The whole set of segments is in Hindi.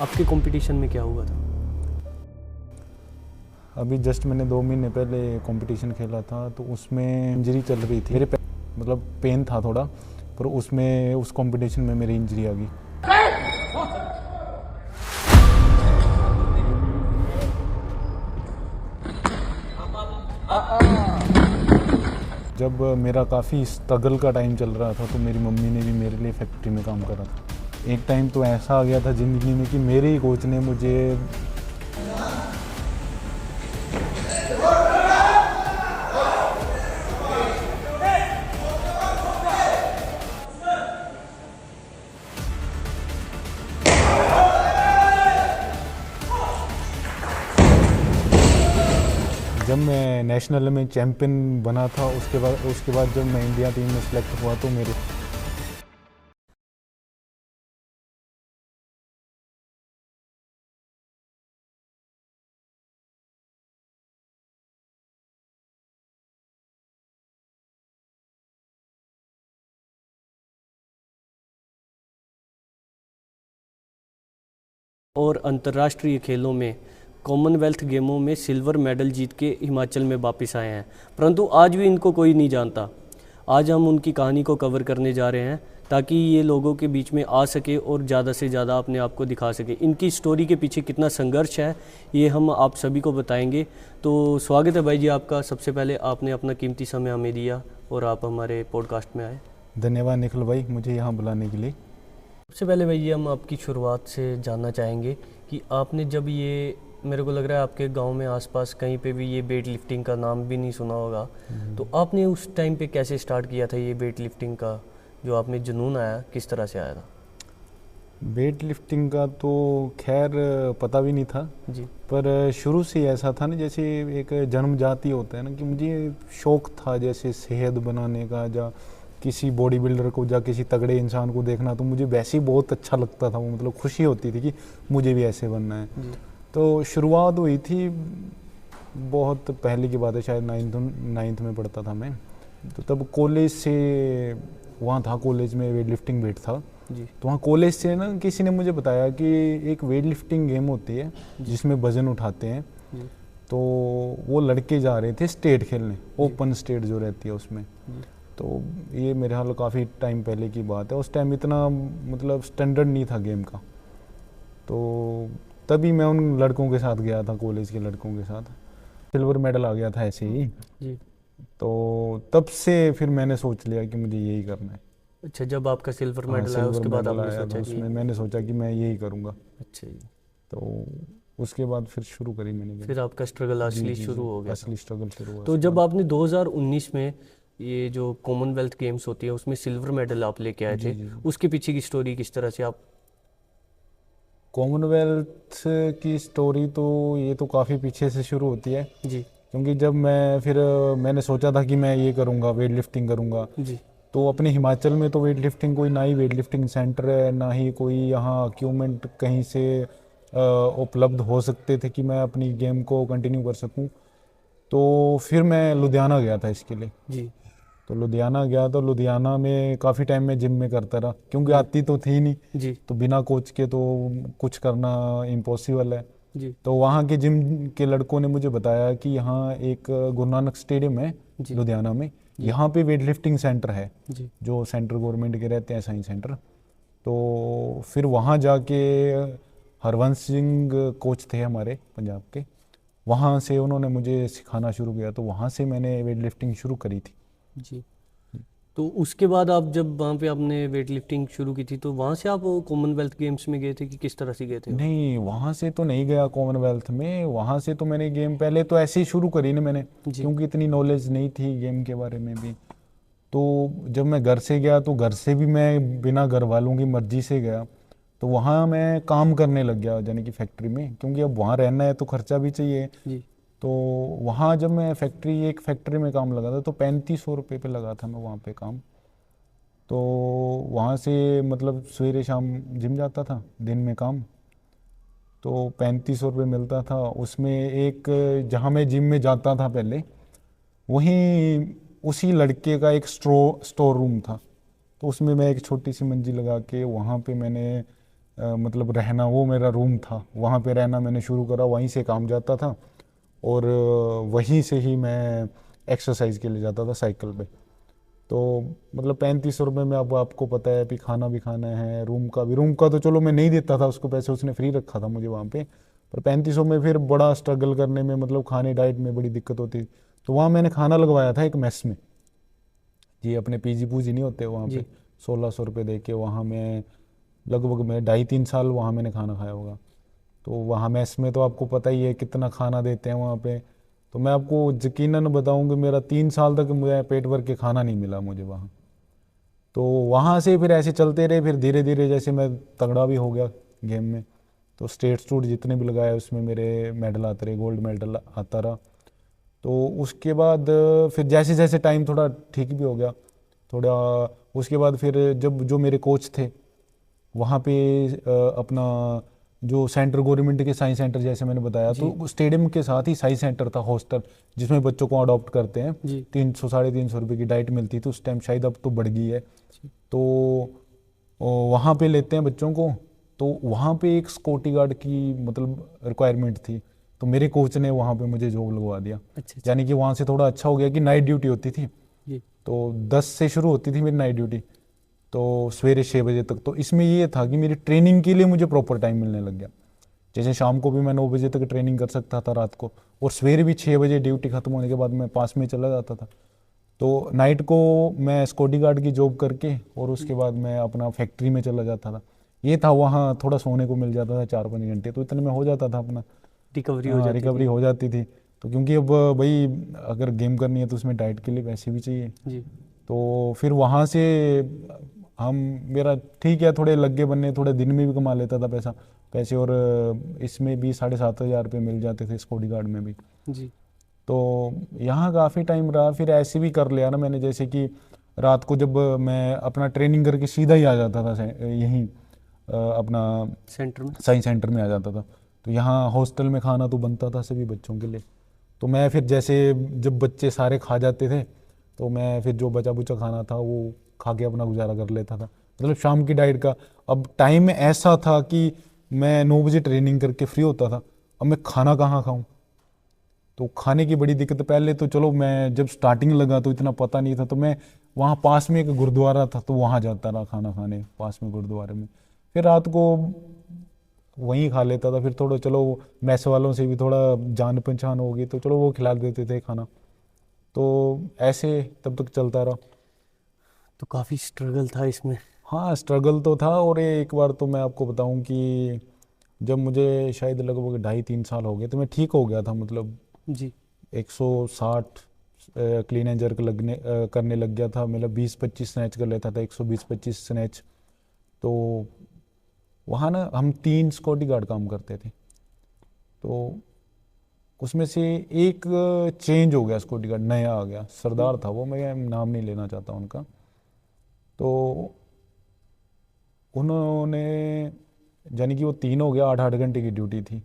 आपके कंपटीशन में क्या हुआ था? अभी जस्ट मैंने 2 महीने पहले कंपटीशन खेला था, तो उसमें इंजरी चल रही थी मेरे मतलब पेन था थोड़ा, पर उसमें उस कंपटीशन में मेरी इंजरी आ गई। जब मेरा काफ़ी स्ट्रगल का टाइम चल रहा था, तो मेरी मम्मी ने भी मेरे लिए फैक्ट्री में काम करा था। एक टाइम तो ऐसा आ गया था ज़िंदगी में कि मेरे ही कोच ने मुझे जब मैं नेशनल में चैम्पियन बना था, उसके बाद जब मैं इंडिया टीम में सेलेक्ट हुआ, तो मेरे और अंतर्राष्ट्रीय खेलों में कॉमनवेल्थ गेमों में सिल्वर मेडल जीत के हिमाचल में वापस आए हैं, परंतु आज भी इनको कोई नहीं जानता। आज हम उनकी कहानी को कवर करने जा रहे हैं ताकि ये लोगों के बीच में आ सके और ज़्यादा से ज़्यादा अपने आप को दिखा सके। इनकी स्टोरी के पीछे कितना संघर्ष है ये हम आप सभी को बताएंगे। तो स्वागत है भाई जी आपका। सबसे पहले आपने अपना कीमती समय हमें दिया और आप हमारे पॉडकास्ट में आए। धन्यवाद निखिल भाई, मुझे यहाँ बुलाने के लिए। सबसे पहले भैया हम आपकी शुरुआत से जानना चाहेंगे कि आपने जब ये, मेरे को लग रहा है आपके गांव में आसपास कहीं पे भी ये वेट लिफ्टिंग का नाम भी नहीं सुना होगा, तो आपने उस टाइम पे कैसे स्टार्ट किया था ये वेट लिफ्टिंग का, जो आप में जुनून आया किस तरह से आया था? वेट लिफ्टिंग का तो खैर पता भी नहीं था जी। पर शुरू से ऐसा था ना, जैसे एक जन्मजाति होता है ना, कि मुझे शौक था जैसे सेहत बनाने का, या किसी बॉडी बिल्डर को या किसी तगड़े इंसान को देखना, तो मुझे वैसे ही बहुत अच्छा लगता था वो, मतलब खुशी होती थी कि मुझे भी ऐसे बनना है। जी। तो शुरुआत हुई थी, बहुत पहले की बात है, शायद नाइन्थ में पढ़ता था मैं, तो तब कॉलेज से वहाँ था, कॉलेज में वेट लिफ्टिंग वेट था। जी। तो वहाँ कॉलेज से ना किसी ने मुझे बताया कि एक वेट लिफ्टिंग गेम होती है जिसमें वजन उठाते हैं। जी। तो वो लड़के जा रहे थे स्टेट खेलने, ओपन स्टेट जो रहती है उसमें। तो ये मेरे हाल काफ़ी टाइम पहले की बात है, उस टाइम इतना मतलब स्टैंडर्ड नहीं था गेम का। तो तभी मैं उन लड़कों के साथ गया था, कॉलेज के लड़कों के साथ, सिल्वर मेडल आ गया था ऐसे ही। जी। तो तब से फिर मैंने सोच लिया कि मुझे यही करना है। अच्छा, जब आपका सिल्वर हाँ, मेडल आया सिल्वर उसके बाद मेडल आपने आया सोचा तो कि उसमें मैंने सोचा कि मैं यही करूँगा। अच्छा जी। तो उसके बाद फिर शुरू करी मैंने। फिर आपका स्ट्रगल जी असली जी शुरू जी, हो गया था। असली स्ट्रगल शुरू हुआ तो उसके जब बाद। आपने 2019 में ये जो कॉमनवेल्थ गेम्स होती है उसमें सिल्वर मेडल आप लेके आए जी थे, जी जी। उसके पीछे की स्टोरी किस तरह से आप? कॉमनवेल्थ की स्टोरी तो ये तो काफ़ी पीछे से शुरू होती है, जी। क्योंकि जब मैं फिर मैंने सोचा था कि मैं ये करूँगा, वेट लिफ्टिंग करूँगा। जी। तो अपने हिमाचल में तो वेट लिफ्टिंग कोई ना ही वेट लिफ्टिंग सेंटर है, ना ही कोई यहाँ इक्विपमेंट कहीं से उपलब्ध हो सकते थे कि मैं अपनी गेम को कंटिन्यू कर सकूँ। तो फिर मैं लुधियाना गया था इसके लिए। जी। तो लुधियाना गया, तो लुधियाना में काफ़ी टाइम में जिम में करता रहा, क्योंकि जी। आती तो थी नहीं। जी। तो बिना कोच के तो कुछ करना इम्पॉसिबल है। जी। तो वहाँ के जिम के लड़कों ने मुझे बताया कि यहाँ एक गुरु नानक स्टेडियम है जी। लुधियाना में, जी। यहाँ पे वेट लिफ्टिंग सेंटर है, जी। जो सेंटर गवर्नमेंट के रहते हैं, साइंस सेंटर। तो फिर वहाँ जाके हरवंश सिंह कोच थे हमारे पंजाब के, वहाँ से उन्होंने मुझे सिखाना शुरू किया, तो वहाँ से मैंने वेट लिफ्टिंग शुरू करी थी। जी। तो उसके बाद आप जब वहाँ पे आपने वेट लिफ्टिंग शुरू की थी तो वहाँ से आप कॉमनवेल्थ गेम्स में गए थे कि किस तरह से गए थे? नहीं, वहाँ से तो नहीं गया कॉमनवेल्थ में, वहाँ से तो मैंने गेम पहले तो ऐसे ही शुरू करी ना मैंने, जी। क्योंकि इतनी नॉलेज नहीं थी गेम के बारे में भी। तो जब मैं घर से गया, तो घर से भी मैं बिना घर वालों की मर्जी से गया। तो वहाँ मैं काम करने लग गया, यानी कि फैक्ट्री में, क्योंकि अब वहाँ रहना है तो खर्चा भी चाहिए। जी। तो वहाँ जब मैं एक फैक्ट्री में काम लगा था, तो 3500 रुपये पे लगा था मैं वहाँ पे काम। तो वहाँ से मतलब सवेरे शाम जिम जाता था, दिन में काम, तो 3500 रुपये मिलता था उसमें। एक जहाँ मैं जिम में जाता था पहले, वहीं उसी लड़के का एक स्टोर रूम था, तो उसमें मैं एक छोटी सी मंजी लगा के वहाँ पे मैंने मतलब रहना, वो मेरा रूम था, वहाँ पे रहना मैंने शुरू करा, वहीं से काम जाता था और वहीं से ही मैं एक्सरसाइज के लिए जाता था साइकिल पे। तो मतलब 3500 रुपये में, अब आपको पता है, भी खाना भी खाना है, रूम का तो चलो मैं नहीं देता था उसको पैसे, उसने फ्री रखा था मुझे वहाँ पे, पर 3500 में फिर बड़ा स्ट्रगल करने में, मतलब खाने डाइट में बड़ी दिक्कत होती। तो वहाँ मैंने खाना लगवाया था एक मेस में, ये अपने पीजी पूजी नहीं होते वहाँ पे, जी 1600 रुपये दे के वहाँ मैं लगभग मैं 2.5-3 साल वहाँ मैंने खाना खाया होगा। तो वहाँ मेस में तो आपको पता ही है कितना खाना देते हैं वहाँ पे। तो मैं आपको यकीनन बताऊँ कि मेरा 3 साल तक मुझे पेट भर के खाना नहीं मिला मुझे वहाँ। तो वहाँ से फिर ऐसे चलते रहे, फिर धीरे धीरे जैसे मैं तगड़ा भी हो गया गेम में, तो स्टेट स्टूट जितने भी लगाए उसमें मेरे मेडल आते रहे, गोल्ड मेडल आता रहा। तो उसके बाद फिर जैसे जैसे टाइम थोड़ा ठीक भी हो गया थोड़ा, उसके बाद फिर जब जो मेरे कोच थे वहाँ पे अपना जो सेंटर गवर्नमेंट के साइंस सेंटर जैसे मैंने बताया, जी तो स्टेडियम के साथ ही साइंस सेंटर था, हॉस्टल जिसमें बच्चों को अडॉप्ट करते हैं। जी 300-350 रुपये की डाइट मिलती थी उस टाइम, शायद अब तो बढ़ गई है। जी तो वहाँ पे लेते हैं बच्चों को। तो वहाँ पे एक सिक्योरिटी गार्ड की मतलब रिक्वायरमेंट थी, तो मेरे कोच ने वहाँ पे मुझे जॉब लगवा दिया। अच्छा अच्छा यानी कि वहाँ से थोड़ा अच्छा हो गया कि नाइट ड्यूटी होती थी, जी तो 10 से शुरू होती थी मेरी नाइट ड्यूटी, तो सवेरे 6 बजे तक। तो इसमें ये था कि मेरी ट्रेनिंग के लिए मुझे प्रॉपर टाइम मिलने लग गया। जैसे शाम को भी मैं 9 बजे तक ट्रेनिंग कर सकता था रात को, और सवेरे भी 6 बजे ड्यूटी खत्म होने के बाद मैं पास में चला जाता था। तो नाइट को मैं सिक्योरिटी गार्ड की जॉब करके और उसके बाद मैं अपना फैक्ट्री में चला जाता था। ये था, वहाँ थोड़ा सोने को मिल जाता था 4-5 घंटे, तो इतने में हो जाता था अपना, रिकवरी हो जाती रिकवरी थी। हो जाती थी। तो क्योंकि अब भाई अगर गेम करनी है तो उसमें डाइट के लिए पैसे भी चाहिए। जी तो फिर वहाँ से हम, मेरा ठीक है थोड़े लगे बनने, थोड़े दिन में भी कमा लेता था पैसे, और इसमें भी 7,500 रुपये मिल जाते थे सिक्योरिटी गार्ड में भी। जी तो यहाँ काफ़ी टाइम रहा, फिर ऐसे भी कर लिया ना मैंने, जैसे कि रात को जब मैं अपना ट्रेनिंग करके सीधा ही आ जाता था यहीं अपना सेंटर में। साइंस सेंटर में आ जाता था। तो यहाँ हॉस्टल में खाना तो बनता था सभी बच्चों के लिए, तो मैं फिर जैसे जब बच्चे सारे खा जाते थे तो मैं फिर जो बचा बुचा खाना था वो खा के अपना गुजारा कर लेता था, मतलब शाम की डाइट का। अब टाइम ऐसा था कि मैं 9 बजे ट्रेनिंग करके फ्री होता था, अब मैं खाना कहाँ खाऊं, तो खाने की बड़ी दिक्कत। पहले तो चलो मैं जब स्टार्टिंग लगा तो इतना पता नहीं था, तो मैं वहाँ पास में एक गुरुद्वारा था तो वहाँ जाता रहा खाना खाने, पास में गुरुद्वारे में। फिर रात को वहीं खा लेता था, फिर थोड़ा चलो मैस वालों से भी थोड़ा जान पहचान हो गई तो चलो वो खिला देते थे खाना। तो ऐसे तब तक चलता रहा। तो काफ़ी स्ट्रगल था इसमें। हाँ स्ट्रगल तो था, और एक बार तो मैं आपको बताऊं कि जब मुझे शायद लगभग 2.5-3 साल हो गए तो मैं ठीक हो गया था, मतलब जी 160 क्लीन एंड जर्क करने लग गया था, मतलब 20-25 स्नैच कर लेता था, 120-25 स्नैच। तो वहाँ ना हम 3 सिक्योरिटी गार्ड काम करते थे, तो उसमें से एक चेंज हो गया, सिक्योरिटी गार्ड नया आ गया, सरदार था वो, मैं नाम नहीं लेना चाहता उनका। तो उन्होंने, यानी कि वो 3 हो गया, 8-8 घंटे की ड्यूटी थी।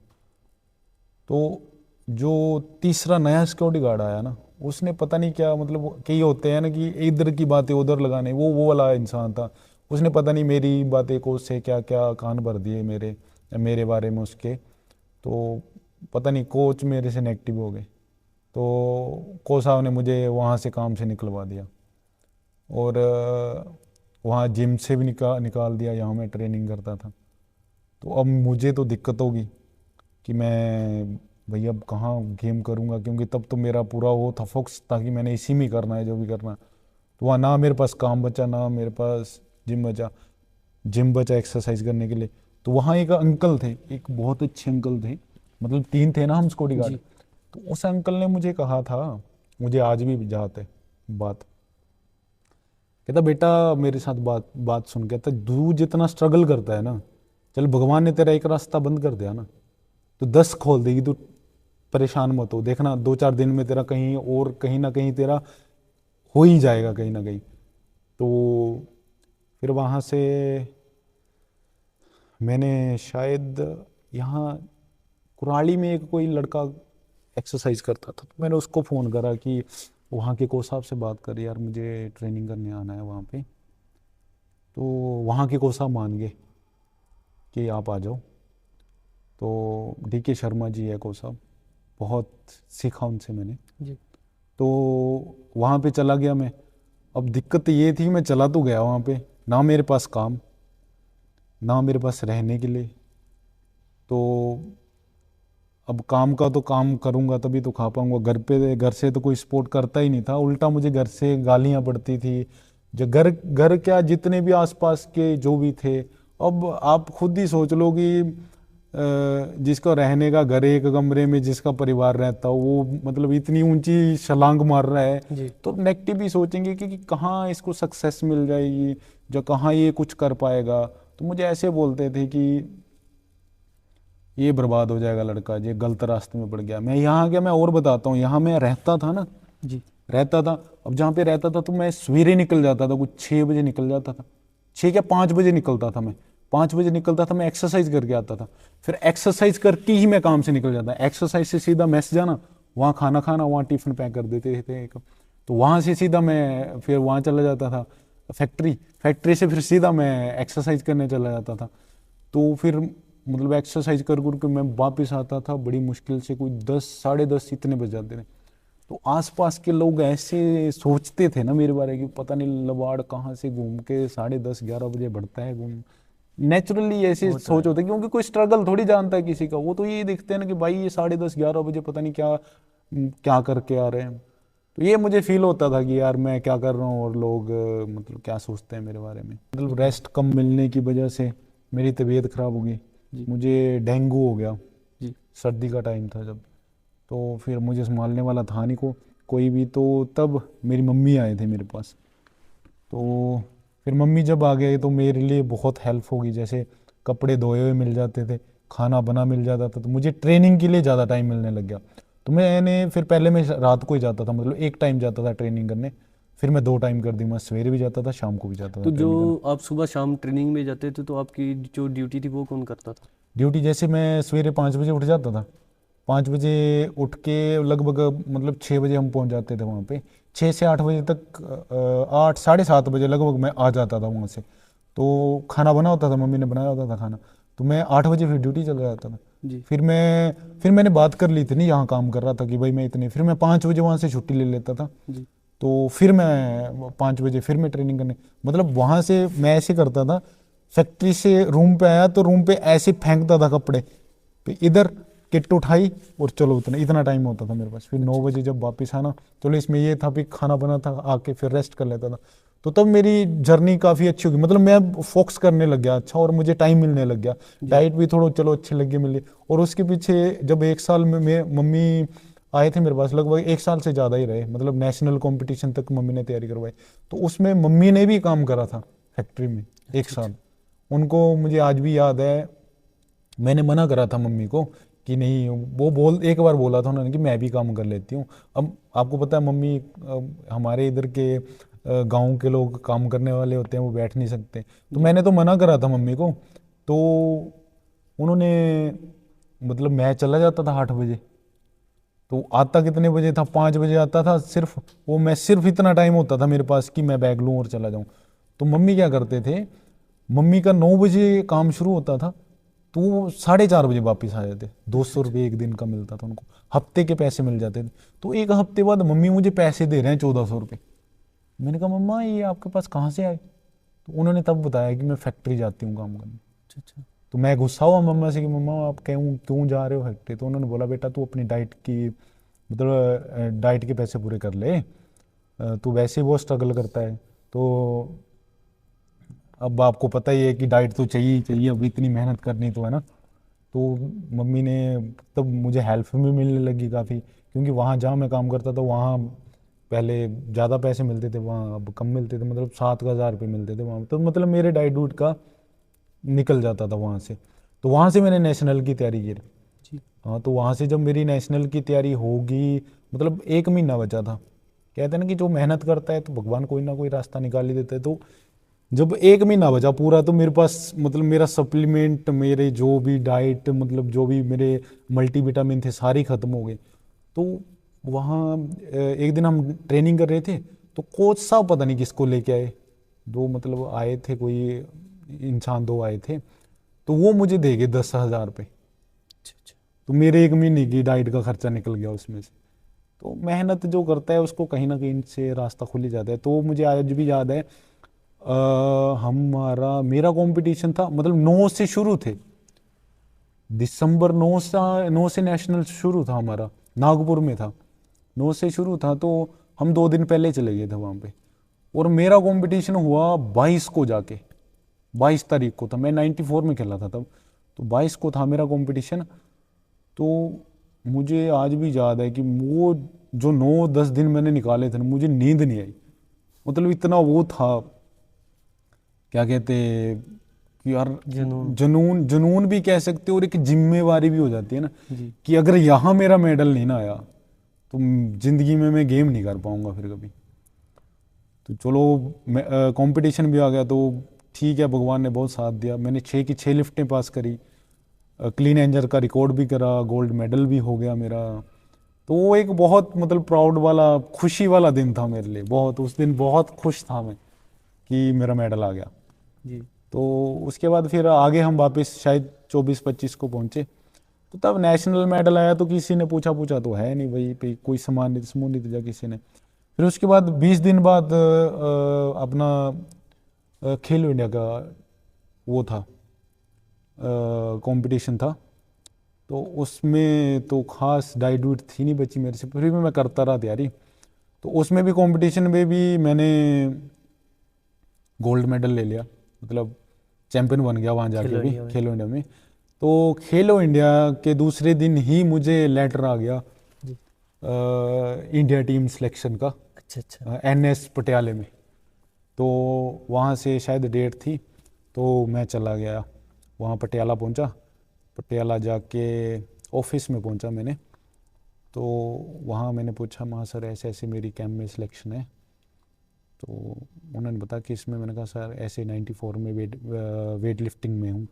तो जो तीसरा नया सिक्योरिटी गार्ड आया ना, उसने पता नहीं क्या, मतलब कई होते हैं ना कि इधर की बातें उधर लगाने, वो वाला इंसान था। उसने पता नहीं मेरी बातें को उससे क्या क्या कान भर दिए मेरे मेरे बारे में उसके। तो पता नहीं कोच मेरे से नेगेटिव हो गए, तो कोच साहब ने मुझे वहाँ से काम से निकलवा दिया, और वहाँ जिम से भी निकाल दिया, यहाँ मैं ट्रेनिंग करता था। तो अब मुझे तो दिक्कत होगी कि मैं भैया अब कहाँ गेम करूँगा, क्योंकि तब तो मेरा पूरा वो था फोकस था कि मैंने इसी में करना है जो भी करना है। तो वहाँ ना मेरे पास काम बचा, ना मेरे पास जिम बचा एक्सरसाइज करने के लिए। तो वहाँ एक अंकल थे, एक बहुत अच्छे अंकल थे, मतलब 3 थे ना हम सिक्योरिटी गार्ड। जी तो उस अंकल ने मुझे कहा था, मुझे आज भी याद है बात, कहता बेटा मेरे साथ बात बात सुन, कहता तू जितना स्ट्रगल करता है ना, चल भगवान ने तेरा एक रास्ता बंद कर दिया ना, तो 10 खोल देगी, तू परेशान मत हो, देखना 2-4 दिन में तेरा कहीं और कहीं ना कहीं तेरा हो ही जाएगा कहीं ना कहीं। तो फिर वहाँ से मैंने शायद यहाँ कुराली में एक कोई लड़का एक्सरसाइज करता था, तो मैंने उसको फ़ोन करा कि वहाँ के कोच साहब से बात कर यार, मुझे ट्रेनिंग करने आना है वहाँ पे। तो वहाँ के कोच साहब मान गए कि आप आ जाओ। तो DK शर्मा जी है कोच साहब, बहुत सीखा उनसे मैंने। जी। तो वहाँ पे चला गया मैं। अब दिक्कत ये थी, मैं चला तो गया वहाँ पे, ना मेरे पास काम, ना मेरे पास रहने के लिए। तो अब काम का तो काम करूँगा तभी तो खा पाऊँगा। घर से तो कोई सपोर्ट करता ही नहीं था, उल्टा मुझे घर से गालियाँ पड़ती थी। जो घर घर क्या, जितने भी आसपास के जो भी थे, अब आप खुद ही सोच लो कि जिसका रहने का घर एक कमरे में जिसका परिवार रहता हो, वो मतलब इतनी ऊंची छलांग मार रहा है, जी। तो नेगेटिव ही सोचेंगे कि कहाँ इसको सक्सेस मिल जाएगी, जो कहाँ ये कुछ कर पाएगा। तो मुझे ऐसे बोलते थे कि ये बर्बाद हो जाएगा लड़का, ये गलत रास्ते में पड़ गया। मैं यहाँ गया, मैं और बताता हूँ, यहाँ मैं रहता था ना, जी। रहता था। अब जहाँ पे रहता था तो मैं सवेरे निकल जाता था, कुछ 6 बजे निकल जाता था, 6 या 5 बजे निकलता था मैं। 5 बजे निकलता था, मैं एक्सरसाइज करके आता था, फिर एक्सरसाइज करके ही मैं काम से निकल जाता। एक्सरसाइज से सीधा मेस जाना, वहाँ खाना खाना, वहाँ टिफिन पैक कर देते थे एक, तो वहाँ से सीधा मैं फिर वहाँ चला जाता था फैक्ट्री से फिर सीधा मैं एक्सरसाइज करने चला जाता था। तो फिर मतलब एक्सरसाइज कर के मैं वापस आता था, बड़ी मुश्किल से कोई 10 साढ़े 10 इतने बज जाते थे। तो आसपास के लोग ऐसे सोचते थे ना मेरे बारे की, पता नहीं लवाड़ कहाँ से घूम के 10:30 11 बजे बढ़ता है घूम। नेचुरली ऐसे सोच होते, क्योंकि कोई स्ट्रगल थोड़ी जानता है किसी का, वो तो ये देखते हैं ना कि भाई ये 10:30 11 बजे पता नहीं क्या क्या करके आ रहे हैं। तो ये मुझे फील होता था कि यार मैं क्या कर रहा हूँ और लोग मतलब क्या सोचते हैं मेरे बारे में। मतलब रेस्ट कम मिलने की वजह से मेरी तबीयत खराब हो गई, मुझे डेंगू हो गया। जी। सर्दी का टाइम था जब, तो फिर मुझे संभालने वाला था नहीं कोई भी, तो तब मेरी मम्मी आए थे मेरे पास। तो फिर मम्मी जब आ गए तो मेरे लिए बहुत हेल्प होगी, जैसे कपड़े धोए हुए मिल जाते थे, खाना बना मिल जाता था, तो मुझे ट्रेनिंग के लिए ज़्यादा टाइम मिलने लग गया। तो मैंने फिर पहले मैं रात को ही जाता था, मतलब एक टाइम जाता था ट्रेनिंग करने, फिर मैं 2 टाइम कर दी, मैं सवेरे भी जाता था शाम को भी जाता था तो जो ट्रेनिंग करने। आप सुबह शाम ट्रेनिंग में जाते थे, तो आपकी जो ड्यूटी थी वो कौन करता था? ड्यूटी जैसे मैं सवेरे 5 बजे उठ जाता था, 5 बजे उठ के लगभग मतलब 6 बजे हम पहुंच जाते थे वहाँ पे, 6 से 8 बजे तक 8 7:30 बजे लगभग मैं आ जाता था वहाँ से। तो खाना बना होता था, मम्मी ने बनाया होता था खाना, तो मैं 8 बजे फिर ड्यूटी चला जाता था। जी। फिर मैंने बात कर ली थी नहीं, यहाँ काम कर रहा था कि भाई मैं इतने, फिर मैं 5 बजे वहाँ से छुट्टी ले लेता था। जी। तो फिर मैं 5 बजे फिर मैं ट्रेनिंग करने, मतलब वहाँ से मैं ऐसे करता था, फैक्ट्री से रूम पे आया तो रूम पे ऐसे फेंकता था कपड़े पे, इधर किट उठाई और चलो, इतना टाइम होता था मेरे पास। फिर 9 बजे जब वापस आना, चलो इसमें ये था भी खाना बना था, आके फिर रेस्ट कर लेता था। तो तब मेरी जर्नी काफ़ी अच्छी होगी, मतलब मैं फोकस करने लग गया अच्छा, और मुझे टाइम मिलने लग गया, डाइट भी थोड़ा चलो अच्छे लगे मिले। और उसके पीछे जब 1 साल में मम्मी आए थे मेरे पास, लगभग 1 साल से ज़्यादा ही रहे, मतलब नेशनल कंपटीशन तक मम्मी ने तैयारी करवाई। तो उसमें मम्मी ने भी काम करा था फैक्ट्री में 1 साल, उनको मुझे आज भी याद है। मैंने मना करा था मम्मी को कि नहीं, वो एक बार बोला था उन्होंने कि मैं भी काम कर लेती हूँ। अब आपको पता है मम्मी, हमारे इधर के गांव के लोग काम करने वाले होते हैं, वो बैठ नहीं सकते, तो मैंने तो मना करा था मम्मी को। तो उन्होंने, मतलब मैं चला जाता था 8 बजे, तो आता कितने बजे था, 5 बजे आता था सिर्फ, वो मैं सिर्फ इतना टाइम होता था मेरे पास कि मैं बैग लूँ और चला जाऊँ। तो मम्मी क्या करते थे, मम्मी का 9 बजे काम शुरू होता था, तो वो 4:30 बजे वापस आ जाते। 200 रुपये एक दिन का मिलता था उनको, हफ्ते के पैसे मिल जाते थे। तो एक हफ्ते बाद मम्मी मुझे पैसे दे रहे हैं 1400 रुपये। मैंने कहा मम्मा ये आपके पास कहाँ से आए? तो उन्होंने तब बताया कि मैं फैक्ट्री जाती हूँ काम करने। अच्छा। तो मैं गुस्सा हुआ मम्मा से कि मम्मा आप क्यों जा रहे हो फैक्ट्री? तो उन्होंने बोला बेटा तू अपनी डाइट की, मतलब डाइट के पैसे पूरे कर ले, तू वैसे ही वो स्ट्रगल करता है, तो अब आपको पता ही है कि डाइट तो चाहिए ही चाहिए, अब इतनी मेहनत करनी तो है ना। तो मम्मी ने तब मुझे हेल्प भी मिलने लगी काफ़ी, क्योंकि वहाँ जहाँ मैं काम करता था वहाँ पहले ज़्यादा पैसे मिलते थे, वहाँ अब कम मिलते थे, मतलब 7,000 रुपये मिलते थे वहाँ। तो मतलब मेरे डाइट डूट का निकल जाता था वहाँ से। तो वहाँ से मैंने नेशनल की तैयारी की। जी। हाँ, तो वहाँ से जब मेरी नेशनल की तैयारी होगी, मतलब 1 महीना बचा था। कहते हैं ना कि जो मेहनत करता है तो भगवान कोई ना कोई रास्ता निकाल ही देता है। तो जब 1 महीना बचा पूरा, तो मेरे पास मतलब मेरा सप्लीमेंट, मेरे जो भी डाइट, मतलब जो भी मेरे मल्टीविटामिन थे सारे ख़त्म हो गए। तो वहाँ एक दिन हम ट्रेनिंग कर रहे थे, तो कोच साहब पता नहीं किसको लेके आए, दो मतलब आए थे, कोई इंसान 2 आए थे। तो वो मुझे दे गए 10,000 पे। अच्छा अच्छा। तो मेरे 1 महीने की डाइट का खर्चा निकल गया उसमें से। तो मेहनत जो करता है उसको कहीं ना कहीं से रास्ता खुल ही जाता है। तो मुझे आज भी याद है, हमारा मेरा कंपटीशन था, मतलब 9 से शुरू थे, दिसंबर 9 से नेशनल शुरू था हमारा, नागपुर में था। 9 से शुरू था, तो हम 2 दिन पहले चले गए थे वहाँ पे। और मेरा कंपटीशन हुआ 22 को जाके, 22 तारीख को था। मैं 94 में खेला था तब, तो 22 को था मेरा कंपटीशन। तो मुझे आज भी याद है कि वो जो 9-10 दिन मैंने निकाले थे ना, मुझे नींद नहीं आई। मतलब इतना वो था, क्या कहते, कि यार जुनून। जुनून, जुनून भी कह सकते हो, और एक जिम्मेवारी भी हो जाती है ना, जी। कि अगर यहाँ मेरा मेडल नहीं ना आया तो जिंदगी में मैं गेम नहीं कर पाऊंगा फिर कभी। तो चलो, कंपटीशन भी आ गया, तो ठीक है, भगवान ने बहुत साथ दिया। मैंने 6 की 6 लिफ्टें पास करी, क्लीन एंड जर्क का रिकॉर्ड भी करा, गोल्ड मेडल भी हो गया मेरा। तो वो एक बहुत मतलब प्राउड वाला, खुशी वाला दिन था मेरे लिए बहुत। उस दिन बहुत खुश था मैं कि मेरा मेडल आ गया। जी। तो उसके बाद फिर आगे हम वापस शायद 24-25 को पहुंचे। तो तब नेशनल मेडल आया, तो किसी ने पूछा तो है नहीं भाई, कोई सम्मानित सम्मानित दिया किसी ने। फिर उसके बाद 20 दिन बाद अपना खेलो इंडिया का वो था, कंपटीशन था। तो उसमें तो खास डाइट डूट थी नहीं बची मेरे से, फिर भी मैं करता रहा तैयारी। तो उसमें भी कंपटीशन में भी मैंने गोल्ड मेडल ले लिया, मतलब चैंपियन बन गया वहाँ जाके खेलो भी, इंडिया में। खेलो इंडिया में। तो खेलो इंडिया के दूसरे दिन ही मुझे लेटर आ गया जी। इंडिया टीम सिलेक्शन का, अच्छा अच्छा। NS पटियाले में। तो वहाँ से शायद डेट थी, तो मैं चला गया वहाँ, पटियाला पहुँचा। पटियाला जाके ऑफिस में पहुँचा मैंने। तो वहाँ मैंने पूछा, वहाँ सर ऐसे ऐसे मेरी कैंप में सिलेक्शन है। तो उन्होंने बताया कि इसमें, मैंने कहा सर ऐसे 94 में वेट लिफ्टिंग में हूँ।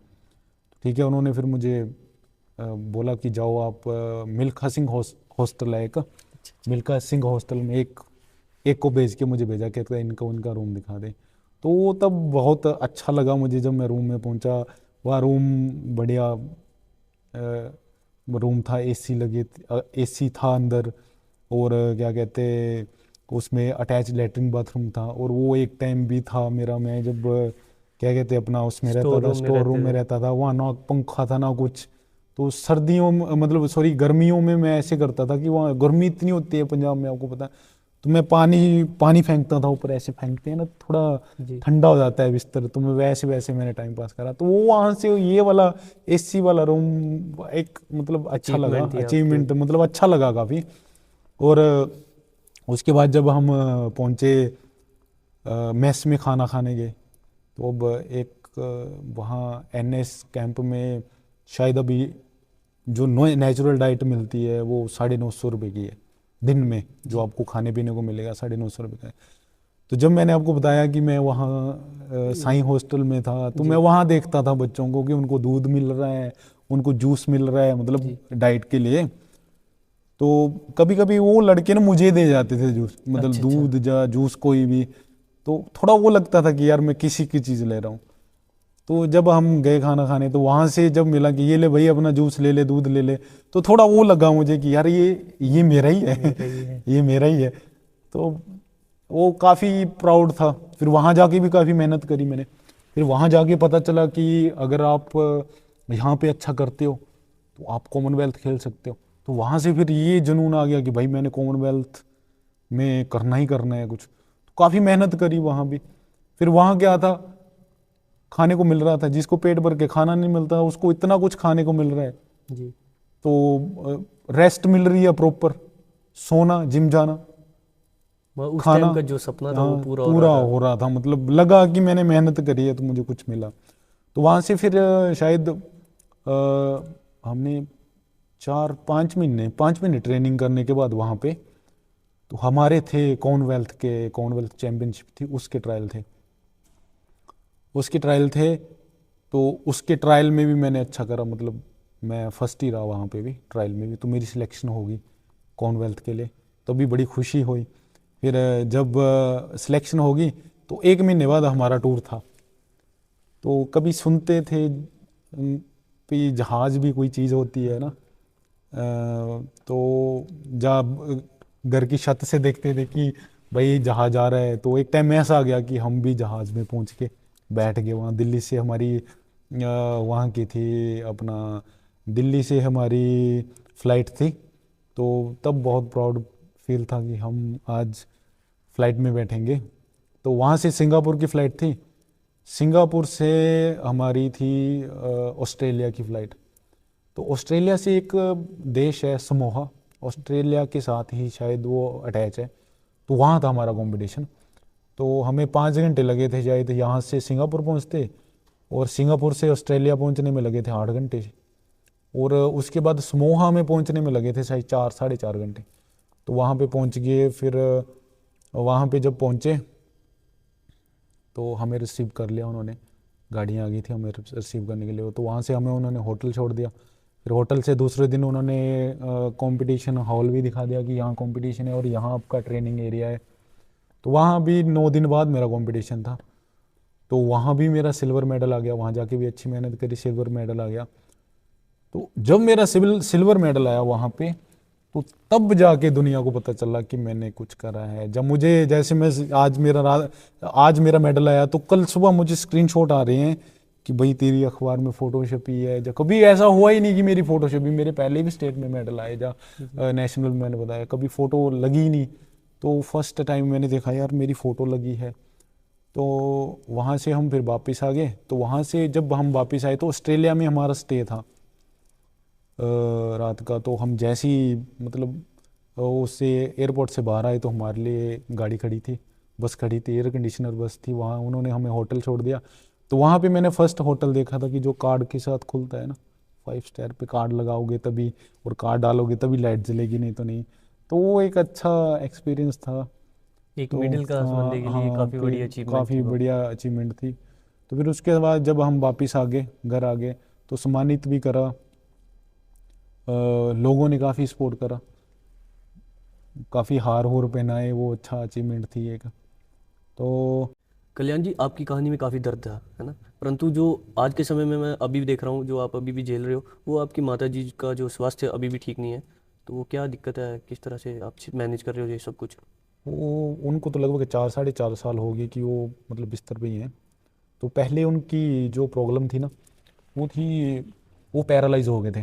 ठीक है, उन्होंने फिर मुझे बोला कि जाओ आप, मिल्खा सिंह हॉस्टल है एक, अच्छा मिल्खा सिंह हॉस्टल में एक को भेज के मुझे भेजा, कहता है इनका उनका रूम दिखा दे। तो वो तब बहुत अच्छा लगा मुझे जब मैं रूम में पहुंचा। वह रूम बढ़िया रूम था, एसी लगे, एसी था अंदर, और क्या कहते, उसमें अटैच लेटरिन बाथरूम था। और वो एक टाइम भी था मेरा, मैं जब क्या कहते अपना उसमें रहता स्टोर था, रूम में स्टोर रूम रहते में थे। रहता था, वहाँ ना पंखा था ना कुछ। तो सर्दियों में, मतलब सॉरी गर्मियों में मैं ऐसे करता था कि वहाँ गर्मी इतनी होती है पंजाब में, आपको पता है। तो मैं पानी फेंकता था ऊपर, ऐसे फेंकते हैं ना, थोड़ा जी। ठंडा हो जाता है बिस्तर। तो मैं वैसे वैसे मैंने टाइम पास करा। तो वो वहाँ से ये वाला एसी वाला रूम एक मतलब अच्छा लगा, अचीवमेंट थी आपकी अचीवमेंट वो। मतलब अच्छा लगा काफ़ी। और उसके बाद जब हम पहुँचे मेस में खाना खाने गए, तो अब एक वहाँ NS कैंप में शायद अभी जो नेचुरल डाइट मिलती है वो 950 रुपये की है दिन में, जो जी। आपको खाने पीने को मिलेगा 950 रुपये का है। तो जब मैंने आपको बताया कि मैं वहाँ साईं हॉस्टल में था, तो मैं जी। वहाँ देखता था बच्चों को कि उनको दूध मिल रहा है, उनको जूस मिल रहा है, मतलब जी। डाइट के लिए। तो कभी कभी वो लड़के ना मुझे दे जाते थे जूस, मतलब अच्छा अच्छा। दूध या जूस कोई भी। तो थोड़ा वो लगता था कि यार मैं किसी की चीज़ ले रहा हूँ। तो जब हम गए खाना खाने, तो वहाँ से जब मिला कि ये ले भाई अपना जूस ले ले, दूध ले ले, तो थोड़ा वो लगा मुझे कि यार ये मेरा ही है, मेरा ही है। ये मेरा ही है। तो वो काफ़ी प्राउड था। फिर वहाँ जाके भी काफ़ी मेहनत करी मैंने। फिर वहाँ जाके पता चला कि अगर आप यहाँ पे अच्छा करते हो तो आप कॉमनवेल्थ खेल सकते हो। तो वहाँ से फिर ये जुनून आ गया कि भाई मैंने कॉमनवेल्थ में करना ही करना है कुछ। तो काफ़ी मेहनत करी वहाँ भी। फिर वहाँ क्या था, खाने को मिल रहा था, जिसको पेट भर के खाना नहीं मिलता उसको इतना कुछ खाने को मिल रहा है। जी। तो रेस्ट मिल रही है प्रॉपर, सोना, जिम जाना, उस खाना, टाइम का जो सपना था वो हाँ पूरा हो पूरा रहा था। हो रहा था। मतलब लगा कि मैंने मेहनत करी है तो मुझे कुछ मिला। तो वहाँ से फिर शायद हमने 4-5 महीने 5 महीने ट्रेनिंग करने के बाद वहाँ पे, तो हमारे थे कॉमनवेल्थ चैम्पियनशिप थी, उसके ट्रायल थे। तो उसके ट्रायल में भी मैंने अच्छा करा, मतलब मैं फर्स्ट ही रहा वहाँ पे भी, ट्रायल में भी। तो मेरी सिलेक्शन होगी कॉमनवेल्थ के लिए, तो भी बड़ी खुशी हुई। फिर जब सिलेक्शन होगी तो 1 महीने बाद हमारा टूर था। तो कभी सुनते थे पे जहाज़ भी कोई चीज़ होती है ना। तो जब घर की छत से देखते थे कि भाई जहाज़ आ रहा है, तो एक टाइम ऐसा आ गया कि हम भी जहाज़ में पहुंच के बैठ गए वहाँ। दिल्ली से हमारी वहाँ की थी अपना, दिल्ली से हमारी फ़्लाइट थी। तो तब बहुत प्राउड फील था कि हम आज फ़्लाइट में बैठेंगे। तो वहाँ से सिंगापुर की फ़्लाइट थी, सिंगापुर से हमारी थी ऑस्ट्रेलिया की फ़्लाइट। तो ऑस्ट्रेलिया से एक देश है समोआ, ऑस्ट्रेलिया के साथ ही शायद वो अटैच है, तो वहाँ था हमारा कंपटीशन। तो हमें 5 घंटे लगे थे शायद यहाँ से सिंगापुर पहुँचते, और सिंगापुर से ऑस्ट्रेलिया पहुँचने में लगे थे 8 घंटे, और उसके बाद समोआ में पहुँचने में लगे थे शायद 4 साढ़े 4 घंटे। तो वहाँ पे पहुँच गए। फिर वहाँ पे जब पहुँचे तो हमें रिसीव कर लिया उन्होंने, गाड़ियाँ आ गई थी हमें रिसीव करने के लिए। तो वहाँ से हमें उन्होंने होटल छोड़ दिया। फिर होटल से दूसरे दिन उन्होंने कंपटीशन हॉल भी दिखा दिया कि यहाँ कंपटीशन है और यहाँ आपका ट्रेनिंग एरिया है। तो वहाँ भी 9 दिन बाद मेरा कंपटीशन था, तो वहाँ भी मेरा सिल्वर मेडल आ गया। वहाँ जाके भी अच्छी मेहनत करी, सिल्वर मेडल आ गया। तो जब मेरा सिल्वर मेडल आया वहाँ पे, तो तब जाके दुनिया को पता चला कि मैंने कुछ करा है। जब मुझे जैसे मैं आज मेरा मेडल आया, तो कल सुबह मुझे स्क्रीनशॉट आ रहे हैं कि भाई तेरी अखबार में फ़ोटो छपी है। जब कभी ऐसा हुआ ही नहीं कि मेरी फ़ोटो छपी, मेरे पहले भी स्टेट में मेडल आए जहाँ नेशनल में मैंने बताया, कभी फ़ोटो लगी ही नहीं। तो फर्स्ट टाइम मैंने देखा यार मेरी फ़ोटो लगी है। तो वहाँ से हम फिर वापस आ गए। तो वहाँ से जब हम वापस आए तो ऑस्ट्रेलिया में हमारा स्टे था रात का। तो हम जैसे ही मतलब उससे एयरपोर्ट से बाहर आए तो हमारे लिए गाड़ी खड़ी थी, बस खड़ी थी, एयर कंडीशनर बस थी। वहाँ उन्होंने हमें होटल छोड़ दिया। तो वहाँ पे मैंने फर्स्ट होटल देखा था कि जो कार्ड के साथ खुलता है ना, 5 स्टार पे कार्ड लगाओगे तभी, और कार्ड डालोगे तभी लाइट जलेगी, नहीं तो नहीं। तो वो एक अच्छा एक्सपीरियंस था। एक तो मिडिल क्लास बंदे के लिए हाँ काफ़ी पे बड़ी अचीवमेंट थी काफ़ी वो। बढ़िया अचीवमेंट थी। तो फिर उसके बाद जब हम वापस आ गए, घर आ गए, तो सम्मानित भी करा, लोगों ने काफ़ी सपोर्ट करा, काफ़ी हार होर पहनाए, वो अच्छा अचीवमेंट थी एक। तो कल्याण जी, आपकी कहानी में काफ़ी दर्द था, है ना? परंतु जो आज के समय में मैं अभी भी देख रहा हूँ, जो आप अभी भी झेल रहे हो, वो आपकी माता जी का जो स्वास्थ्य अभी भी ठीक नहीं है। तो वो क्या दिक्कत है, किस तरह से आप मैनेज कर रहे हो ये सब कुछ? वो उनको तो लगभग 4 साढ़े 4 साल हो गए कि वो मतलब बिस्तर पे ही हैं। तो पहले उनकी जो प्रॉब्लम थी ना, वो थी, वो पैरालाइज हो गए थे।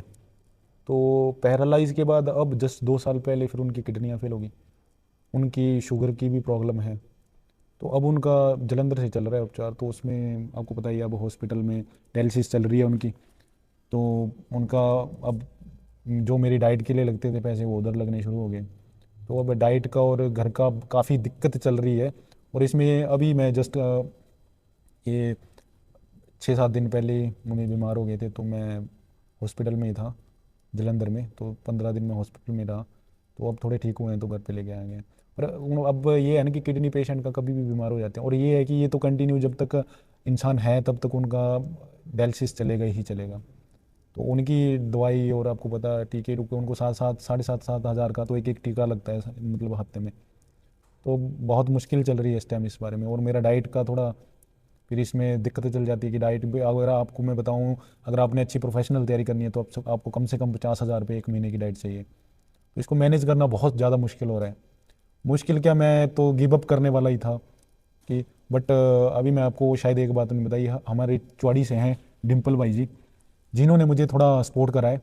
तो पैरालाइज के बाद अब जस्ट 2 साल पहले फिर उनकी किडनियाँ फेल हो गई, उनकी शुगर की भी प्रॉब्लम है। तो अब उनका जलंधर से चल रहा है उपचार। तो उसमें आपको पता ही है, अब हॉस्पिटल में डायलिसिस चल रही है उनकी। तो उनका अब जो मेरी डाइट के लिए लगते थे पैसे, वो उधर लगने शुरू हो गए। तो अब डाइट का और घर का काफ़ी दिक्कत चल रही है। और इसमें अभी मैं जस्ट ये 6 7 दिन पहले मम्मी बीमार हो गए थे, तो मैं हॉस्पिटल में ही था जलंधर में। तो 15 दिन में हॉस्पिटल में रहा। तो अब थोड़े ठीक हुए हैं तो घर पे लेके आएंगे। पर अब ये है ना कि किडनी पेशेंट का कभी भी बीमार हो जाते हैं, और ये है कि ये तो कंटिन्यू जब तक इंसान है तब तक उनका डायलिसिस चलेगा ही चलेगा। तो उनकी दवाई, और आपको पता है टीके टूके उनको 7 7 साढ़े 7 7 हज़ार का तो एक एक टीका लगता है मतलब हफ्ते में। तो बहुत मुश्किल चल रही है इस टाइम इस बारे में। और मेरा डाइट का थोड़ा फिर इसमें दिक्कतें चल जाती है कि डाइट भी, अगर आपको मैं बताऊं, अगर आपने अच्छी प्रोफेशनल तैयारी करनी है तो आपको कम से कम 50 हज़ार रुपये एक महीने की डाइट चाहिए। तो इसको मैनेज करना बहुत ज़्यादा मुश्किल हो रहा है। मुश्किल क्या, मैं तो गिव अप करने वाला ही था कि, बट अभी मैं आपको शायद एक बात नहीं बताई, हमारे चौड़ी से हैं डिम्पल भाई जी, जिन्होंने मुझे थोड़ा सपोर्ट करा है।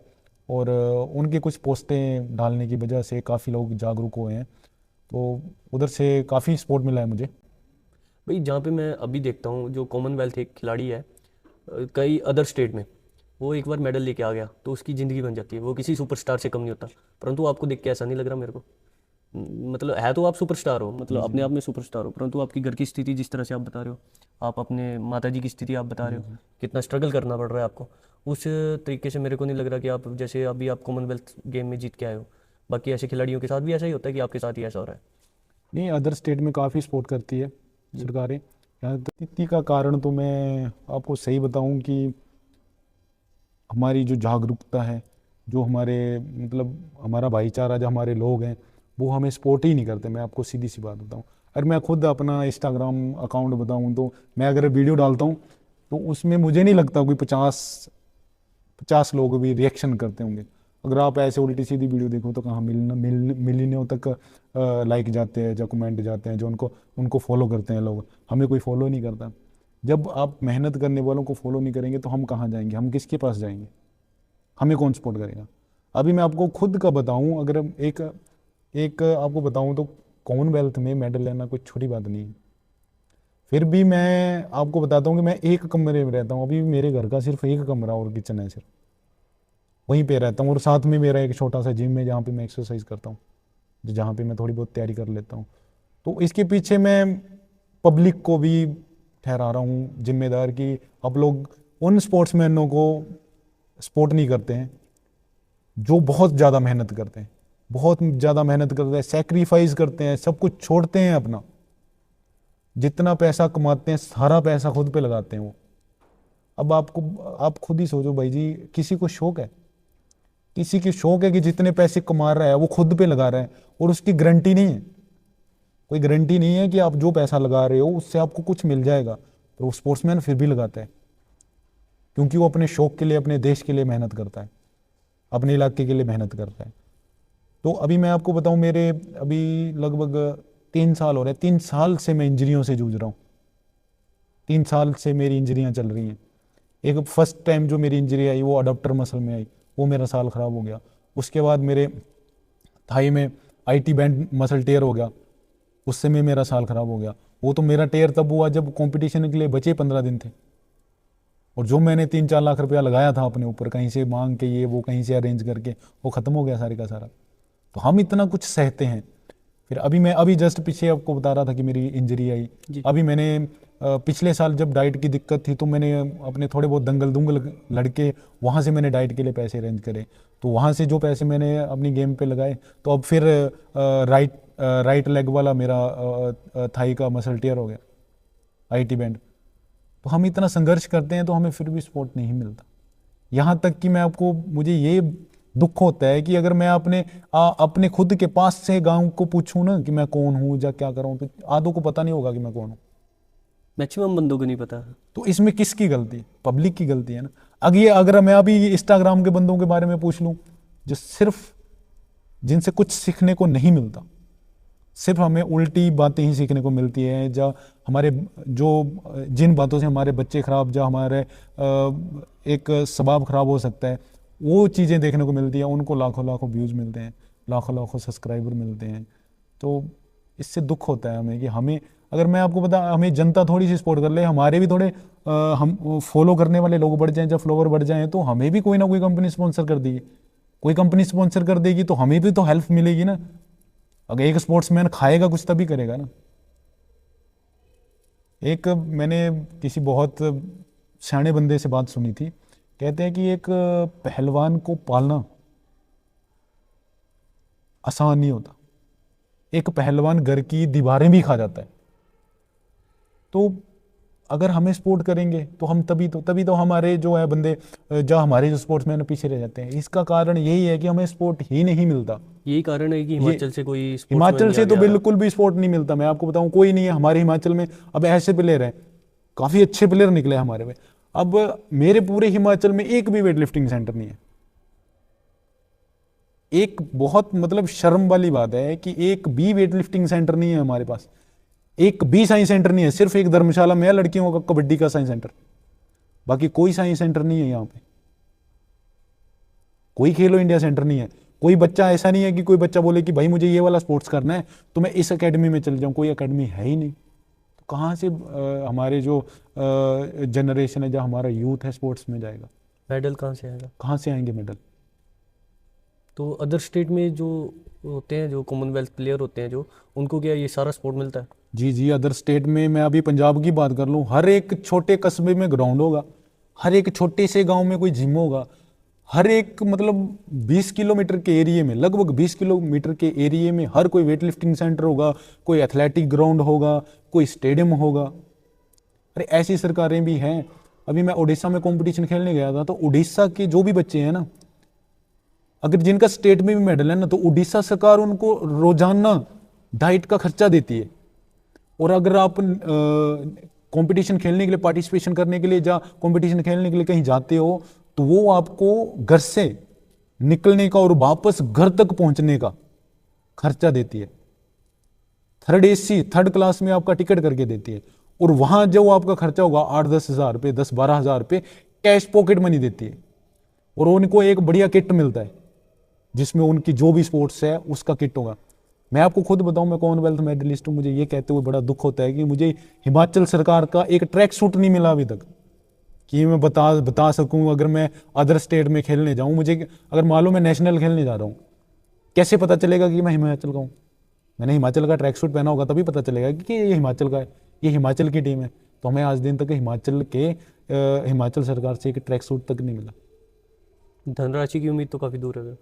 और उनके कुछ पोस्टें डालने की वजह से काफ़ी लोग जागरूक हुए हैं। तो उधर से काफ़ी सपोर्ट मिला है मुझे। भाई, जहाँ पे मैं अभी देखता हूँ, जो कॉमनवेल्थ एक खिलाड़ी है, कई अदर स्टेट में, वो एक बार मेडल लेके आ गया तो उसकी ज़िंदगी बन जाती है, वो किसी सुपरस्टार से कम नहीं होता। परंतु आपको देख के ऐसा नहीं लग रहा मेरे को। मतलब है तो आप सुपरस्टार हो, मतलब जी जी अपने आप में सुपरस्टार हो, परंतु आपकी घर की स्थिति जिस तरह से आप बता रहे हो, आप अपने माता जी की स्थिति आप बता रहे जी हो, जी। कितना स्ट्रगल करना पड़ रहा है आपको, उस तरीके से मेरे को नहीं लग रहा कि आप, जैसे अभी आप कॉमनवेल्थ गेम में जीत के आए हो, बाकी ऐसे खिलाड़ियों के साथ भी ऐसा ही होता है कि आपके साथ ही ऐसा हो रहा है? नहीं, अदर स्टेट में काफ़ी सपोर्ट करती है जी। सरकारें। यहाँ तक स्थिति का कारण तो मैं आपको सही बताऊं कि हमारी जो जागरूकता है, जो हमारे मतलब हमारा भाईचारा, जो हमारे लोग हैं, वो हमें सपोर्ट ही नहीं करते। मैं आपको सीधी सी बात बताऊं, अगर मैं खुद अपना इंस्टाग्राम अकाउंट बताऊं, तो मैं अगर वीडियो डालता हूं तो उसमें मुझे नहीं लगता कोई 50 50 लोग भी रिएक्शन करते होंगे। अगर आप ऐसे उल्टी सीधी वीडियो देखो तो कहाँ मिलियनों तक लाइक जाते हैं, जो कमेंट जाते हैं, जो उनको फॉलो करते हैं लोग। हमें कोई फॉलो नहीं करता। जब आप मेहनत करने वालों को फॉलो नहीं करेंगे तो हम कहाँ जाएंगे, हम किसके पास जाएंगे, हमें कौन सपोर्ट करेगा। अभी मैं आपको खुद का बताऊं, अगर एक आपको बताऊं तो कॉमनवेल्थ में मेडल लेना कोई छोटी बात नहीं है। फिर भी मैं आपको बताता हूँ कि मैं एक कमरे में रहता हूँ। अभी मेरे घर का सिर्फ एक कमरा और किचन है, सिर्फ वहीं पे रहता हूँ। और साथ में मेरा एक छोटा सा जिम है जहाँ पे मैं एक्सरसाइज करता हूँ, जहाँ पे मैं थोड़ी बहुत तैयारी कर लेता हूँ। तो इसके पीछे मैं पब्लिक को भी ठहरा रहा हूँ जिम्मेदार कि आप लोग उन स्पोर्ट्समैनों को सपोर्ट नहीं करते हैं जो बहुत ज़्यादा मेहनत करते हैं, बहुत ज़्यादा मेहनत करते हैं, सेक्रीफाइस करते हैं, सब कुछ छोड़ते हैं अपना। जितना पैसा कमाते हैं सारा पैसा खुद पे लगाते हैं वो। अब आप खुद ही सोचो भाई जी, किसी को शौक है, किसी की शौक है कि जितने पैसे कमा रहा है वो खुद पे लगा रहा है, और उसकी गारंटी नहीं है, कोई गारंटी नहीं है कि आप जो पैसा लगा रहे हो उससे आपको कुछ मिल जाएगा। तो वो स्पोर्ट्समैन फिर भी लगाता है, क्योंकि वो अपने शौक के लिए, अपने देश के लिए मेहनत करता है, अपने इलाके के लिए मेहनत करता है। तो अभी मैं आपको बताऊं, मेरे अभी लगभग 3 साल हो रहे हैं, 3 साल से मैं इंजरियों से जूझ रहा हूँ। 3 साल से मेरी इंजरियां चल रही हैं। एक फर्स्ट टाइम जो मेरी इंजरी आई वो अडॉप्टर मसल में आई, वो मेरा साल ख़राब हो गया। उसके बाद मेरे थाई में IT बैंड मसल टेयर हो गया, उससे में मेरा साल ख़राब हो गया। वो तो मेरा टेयर तब हुआ जब कंपटीशन के लिए बचे 15 दिन थे, और जो मैंने 3-4 लाख रुपया लगाया था अपने ऊपर, कहीं से मांग के, ये वो कहीं से अरेंज करके, वो ख़त्म हो गया सारे का सारा। तो हम इतना कुछ सहते हैं। फिर अभी जस्ट पीछे आपको बता रहा था कि मेरी इंजरी आई। अभी मैंने पिछले साल जब डाइट की दिक्कत थी तो मैंने अपने थोड़े बहुत दंगल दुंगल लड़के, वहाँ से मैंने डाइट के लिए पैसे अरेंज करे। तो वहाँ से जो पैसे मैंने अपनी गेम पे लगाए, तो अब फिर राइट लेग वाला मेरा थाई का मसल टेयर हो गया, IT बैंड। तो हम इतना संघर्ष करते हैं तो हमें फिर भी सपोर्ट नहीं मिलता। यहाँ तक कि मुझे ये दुख होता है कि अगर मैं अपने खुद के पास से गांव को पूछूं ना कि मैं कौन हूँ या क्या कर रहा हूँ, तो आधों को पता नहीं होगा कि मैं कौन हूँ। मैक्सिमम बंदों को नहीं पता। तो इसमें किसकी गलती है? पब्लिक की गलती है ना। अगर मैं अभी इंस्टाग्राम के बंदों के बारे में पूछ लूँ, जो सिर्फ जिनसे कुछ सीखने को नहीं मिलता, सिर्फ हमें उल्टी बातें ही सीखने को मिलती है, जिन बातों से हमारे बच्चे खराब, जो हमारे एक स्वभाव खराब हो सकता है, वो चीज़ें देखने को मिलती है। उनको लाखों लाखों व्यूज़ मिलते हैं, लाखों लाखों सब्सक्राइबर मिलते हैं। तो इससे दुख होता है हमें कि अगर मैं आपको बता, हमें जनता थोड़ी सी सपोर्ट कर ले, हमारे भी थोड़े हम फॉलो करने वाले लोग बढ़ जाएं, जब फॉलोवर बढ़ जाएं, तो हमें भी कोई ना कोई कंपनी स्पॉन्सर कर देगी। कोई कंपनी स्पॉन्सर कर देगी तो हमें भी तो हेल्प मिलेगी ना। अगर एक स्पोर्ट्समैन खाएगा कुछ तभी करेगा ना। एक मैंने किसी बहुत सियाने बंदे से बात सुनी थी, कहते हैं कि एक पहलवान को पालना आसान नहीं होता, एक पहलवान घर की दीवारें भी खा जाता है। तो अगर हमें सपोर्ट करेंगे तो हम तभी तो हमारे जो है बंदे, जो हमारे जो स्पोर्ट्समैन पीछे रह जाते हैं। इसका कारण यही है कि हमें सपोर्ट ही नहीं मिलता। यही कारण है कि हिमाचल से कोई हिमाचल से तो बिल्कुल भी सपोर्ट नहीं मिलता। मैं आपको बताऊं, कोई नहीं है हमारे हिमाचल में। अब ऐसे प्लेयर हैं, काफ़ी अच्छे प्लेयर निकले हमारे में। अब मेरे पूरे हिमाचल में एक भी वेट लिफ्टिंग सेंटर नहीं है। एक बहुत मतलब शर्म वाली बात है कि एक भी वेट लिफ्टिंग सेंटर नहीं है हमारे पास, एक भी साइंस सेंटर नहीं है। सिर्फ एक धर्मशाला में है लड़कियों का कबड्डी का साइंस सेंटर, बाकी कोई साइंस सेंटर नहीं है यहाँ पे। कोई खेलो इंडिया सेंटर नहीं है। कोई बच्चा ऐसा नहीं है कि कोई बच्चा बोले कि भाई मुझे ये वाला स्पोर्ट्स करना है तो मैं इस एकेडमी में चल जाऊँ। कोई एकेडमी है ही नहीं। तो कहाँ से हमारे जो जनरेशन है, जो हमारा यूथ है, स्पोर्ट्स में जाएगा? मेडल कहाँ से आएगा? कहाँ से आएंगे मेडल? तो अदर स्टेट में जो होते हैं, जो कॉमनवेल्थ प्लेयर होते हैं, जो उनको क्या ये सारा सपोर्ट मिलता है? जी, अदर स्टेट में मैं अभी पंजाब की बात कर लूँ, हर एक छोटे कस्बे में ग्राउंड होगा, हर एक छोटे से गांव में कोई जिम होगा, हर एक मतलब 20 किलोमीटर के एरिया में, लगभग 20 किलोमीटर के एरिया में हर कोई वेट लिफ्टिंग सेंटर होगा, कोई एथलेटिक ग्राउंड होगा, कोई स्टेडियम होगा। अरे ऐसी सरकारें भी हैं। अभी मैं उड़ीसा में कंपटीशन खेलने गया था, तो उड़ीसा के जो भी बच्चे हैं ना, अगर जिनका स्टेट में भी मेडल है ना, तो उड़ीसा सरकार उनको रोजाना डाइट का खर्चा देती है। और अगर आप कंपटीशन खेलने के लिए, पार्टिसिपेशन करने के लिए, कंपटीशन खेलने के लिए कहीं जाते हो, तो वो आपको घर से निकलने का और वापस घर तक पहुंचने का खर्चा देती है। थर्ड एसी, थर्ड क्लास में आपका टिकट करके देती है। और वहां जो आपका खर्चा होगा 8-10 हज़ार रुपये, 10-12 हज़ार रुपये कैश पॉकेट मनी देती है। और उनको एक बढ़िया किट मिलता है जिसमें उनकी जो भी स्पोर्ट्स है उसका किट होगा। मैं आपको खुद बताऊं, मैं कॉमनवेल्थ मेडलिस्ट हूं, मुझे ये कहते हुए बड़ा दुख होता है कि मुझे हिमाचल सरकार का एक ट्रैक सूट नहीं मिला अभी तक कि मैं बता सकूं। अगर मैं अदर स्टेट में खेलने जाऊं, मुझे अगर मालूम मैं नेशनल खेलने जा रहा हूं, कैसे पता चलेगा कि मैं हिमाचल का हूं? मैंने हिमाचल का ट्रैक सूट पहना होगा तभी पता चलेगा कि ये हिमाचल का है, ये हिमाचल की टीम है। तो हमें आज दिन तक हिमाचल सरकार से एक ट्रैक सूट तक नहीं मिला। धनराशि की उम्मीद तो काफ़ी दूर है।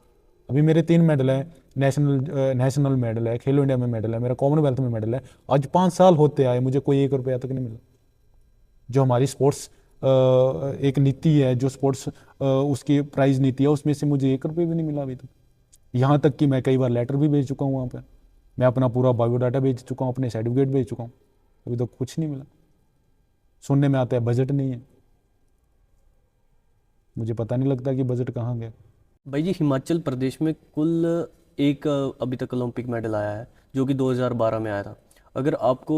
अभी मेरे 3 मेडल है, नेशनल मेडल है, खेलो इंडिया में मेडल है, मेरा कॉमनवेल्थ में मेडल है। आज 5 साल होते आए मुझे कोई 1 रुपया तक नहीं मिला। जो हमारी स्पोर्ट्स एक नीति है, जो स्पोर्ट्स उसकी प्राइज नीति है, उसमें से मुझे 1 रुपये भी नहीं मिला अभी तक। यहाँ तक कि मैं कई बार लेटर भी भेज चुका हूँ वहाँ पे, मैं अपना पूरा बायोडाटा भेज चुका हूँ, अपने सर्टिफिकेट भेज चुका हूँ, अभी तक कुछ नहीं मिला। सुनने में आता है बजट नहीं है, मुझे पता नहीं लगता कि बजट कहाँ गया। भाई जी, हिमाचल प्रदेश में कुल एक अभी तक ओलंपिक मेडल आया है जो कि 2012 में आया था। अगर आपको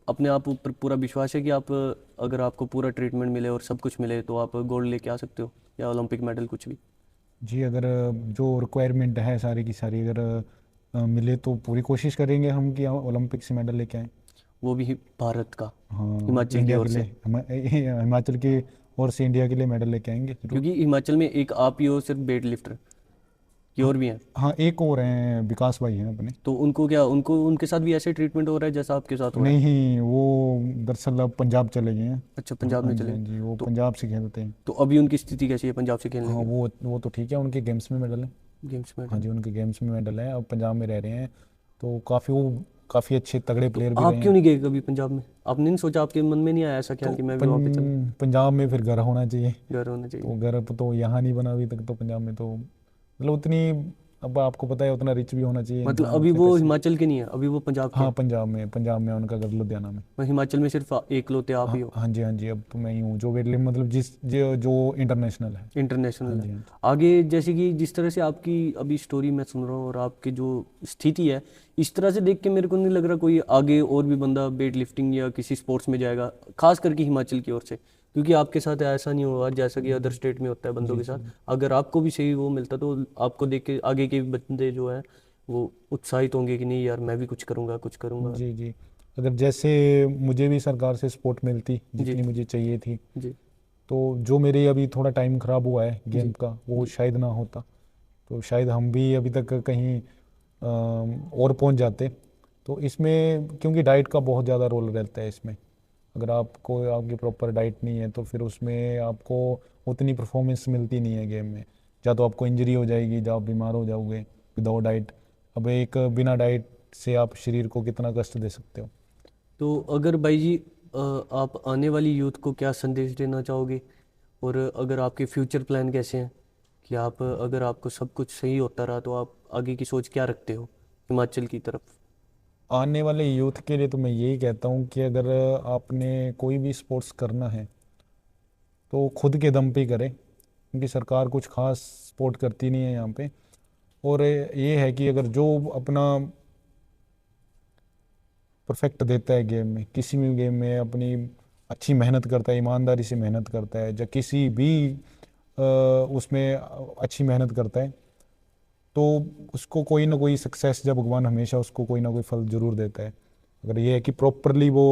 अपने आप ऊपर पूरा विश्वास है कि आप, अगर आपको पूरा ट्रीटमेंट मिले और सब कुछ मिले तो आप गोल्ड लेके आ सकते हो या ओलंपिक मेडल कुछ भी? जी, अगर जो रिक्वायरमेंट है सारी की सारी अगर मिले तो पूरी कोशिश करेंगे हम कि ओलंपिक से मेडल लेके आएँ। वो भी भारत का, हाँ, हिमाचल की इंडिया ओर के से। लिए, हिमाचल की ओर से इंडिया के लिए मेडल लेके आएंगे जरूर। क्योंकि हिमाचल में एक आप ही हो सिर्फ वेट लिफ्टर, की और भी हैं। हाँ, एक और हैं, विकास भाई हैं अपने। तो उनको क्या, उनको उनके साथ भी ऐसे ट्रीटमेंट हो रहा है जैसा आपके साथ हो रहा है? नहीं, वो दरअसल अब पंजाब चले गए हैं। अच्छा, पंजाब में हाँ जी, चले हाँ गए। जी, वो तो पंजाब से खेलते हैं। तो अभी उनकी स्थिति कैसी है पंजाब से खेलने हाँ, की? वो तो ठीक है, उनके गेम्स में मेडल है। गेम्स में? हाँ जी, उनके गेम्स में मेडल है, अब पंजाब में रह रहे हैं। तो काफ़ी अच्छे तगड़े तो प्लेयर भी रहे आप क्यों हैं। नहीं गए कभी पंजाब में? आपने नहीं सोचा, आपके मन में नहीं आया ऐसा ख्याल तो कि मैं भी वहाँ पे चलूँ? पंजाब में फिर घर होना चाहिए। घर होना चाहिए। तो घर तो यहाँ नहीं बना अभी तक, तो पंजाब में तो मतलब उतनी, अब आपको पता है उतना रिच भी होना चाहिए मतलब इंसान, अभी उतने वो पैसे। हिमाचल के नहीं है, अभी वो पंजाब के हाँ, हैं। पंजाब में उनका घर लुधियाना में। और हिमाचल में सिर्फ एकलौते आप हाँ ही हो। हाँ जी, हाँ जी, अब तो मैं ही हूँ जो वेट लिफ्ट, मतलब जो इंटरनेशनल है। हाँ इंटरनेशनल जी, है। हाँ जी। आगे जैसे कि जिस तरह से आपकी अभी स्टोरी मैं सुन रहा हूँ और आपकी जो स्थिति है, इस तरह से देख के मेरे को नहीं लग रहा कोई आगे और भी बंदा वेट लिफ्टिंग या किसी स्पोर्ट्स में जाएगा, खास करके हिमाचल की ओर से। क्योंकि आपके साथ ऐसा नहीं होगा जैसा कि अदर स्टेट में होता है बंदों के साथ। अगर आपको भी सही वो मिलता तो आपको देख के आगे के बंदे जो है वो उत्साहित होंगे कि नहीं यार मैं भी कुछ करूँगा, कुछ करूँगा। जी जी, अगर जैसे मुझे भी सरकार से सपोर्ट मिलती जी जितनी मुझे चाहिए थी, जी तो जो मेरे अभी थोड़ा टाइम ख़राब हुआ है गेम जी का, वो जी। शायद ना होता। तो शायद हम भी अभी तक कहीं और पहुंच जाते। तो इसमें क्योंकि डाइट का बहुत ज़्यादा रोल रहता है इसमें, अगर आपकी प्रॉपर डाइट नहीं है तो फिर उसमें आपको उतनी परफॉर्मेंस मिलती नहीं है गेम में। या तो आपको इंजरी हो जाएगी, या आप बीमार हो जाओगे विदाउट डाइट। अब एक बिना डाइट से आप शरीर को कितना कष्ट दे सकते हो। तो अगर भाई जी आप आने वाली यूथ को क्या संदेश देना चाहोगे, और अगर आपके फ्यूचर प्लान कैसे हैं कि आप, अगर आपको सब कुछ सही होता रहा तो आप आगे की सोच क्या रखते हो हिमाचल की तरफ? आने वाले यूथ के लिए तो मैं यही कहता हूँ कि अगर आपने कोई भी स्पोर्ट्स करना है तो खुद के दम पे ही करें, क्योंकि सरकार कुछ खास सपोर्ट करती नहीं है यहाँ पे। और ये है कि अगर जो अपना परफेक्ट देता है गेम में, किसी भी गेम में अपनी अच्छी मेहनत करता है, ईमानदारी से मेहनत करता है, या किसी भी उसमें अच्छी मेहनत करता है, तो उसको कोई ना कोई सक्सेस, जब भगवान हमेशा उसको कोई ना कोई फल जरूर देता है। अगर ये है कि प्रॉपरली वो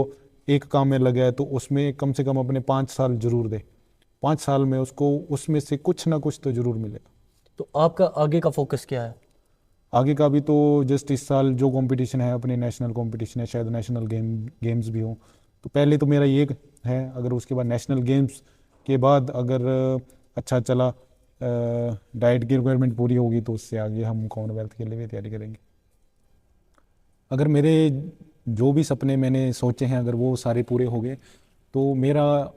एक काम में लगा है तो उसमें कम से कम अपने 5 साल जरूर दे। 5 साल में उसको उसमें से कुछ ना कुछ तो जरूर मिलेगा। तो आपका आगे का फोकस क्या है? आगे का भी तो जस्ट इस साल जो कंपटीशन है, अपने नेशनल कंपटीशन है, शायद नेशनल गेम्स भी हो, तो पहले तो मेरा ये है। अगर उसके बाद नेशनल गेम्स के बाद अगर अच्छा चला, डाइट की रिक्वायरमेंट पूरी होगी, तो उससे आगे हम कॉमनवेल्थ के लिए भी तैयारी करेंगे। अगर मेरे जो भी सपने मैंने सोचे हैं अगर वो सारे पूरे हो गए, तो मेरा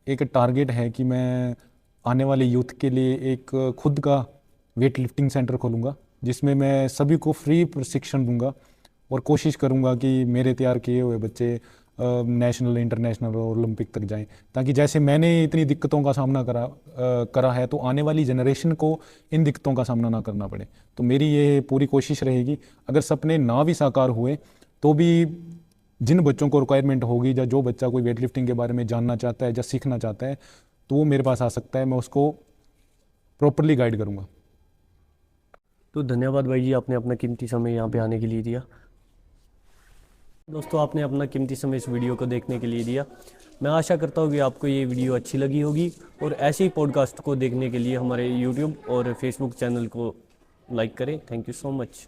एक टारगेट है कि मैं आने वाले यूथ के लिए एक खुद का वेट लिफ्टिंग सेंटर खोलूँगा, जिसमें मैं सभी को फ्री प्रशिक्षण दूंगा और कोशिश करूंगा कि मेरे तैयार किए हुए बच्चे नेशनल इंटरनेशनल और ओलंपिक तक जाएं, ताकि जैसे मैंने इतनी दिक्कतों का सामना करा है तो आने वाली जनरेशन को इन दिक्कतों का सामना ना करना पड़े। तो मेरी ये पूरी कोशिश रहेगी, अगर सपने ना भी साकार हुए तो भी जिन बच्चों को रिक्वायरमेंट होगी या जो बच्चा कोई वेट लिफ्टिंग के बारे में जानना चाहता है या सीखना चाहता है तो वो मेरे पास आ सकता है, मैं उसको प्रॉपरली गाइड करूँगा। तो धन्यवाद भाई जी, आपने अपना कीमती समय यहाँ पे आने के लिए दिया। दोस्तों, आपने अपना कीमती समय इस वीडियो को देखने के लिए दिया। मैं आशा करता हूँ कि आपको ये वीडियो अच्छी लगी होगी, और ऐसे ही पॉडकास्ट को देखने के लिए हमारे यूट्यूब और फेसबुक चैनल को लाइक करें। Thank you so much.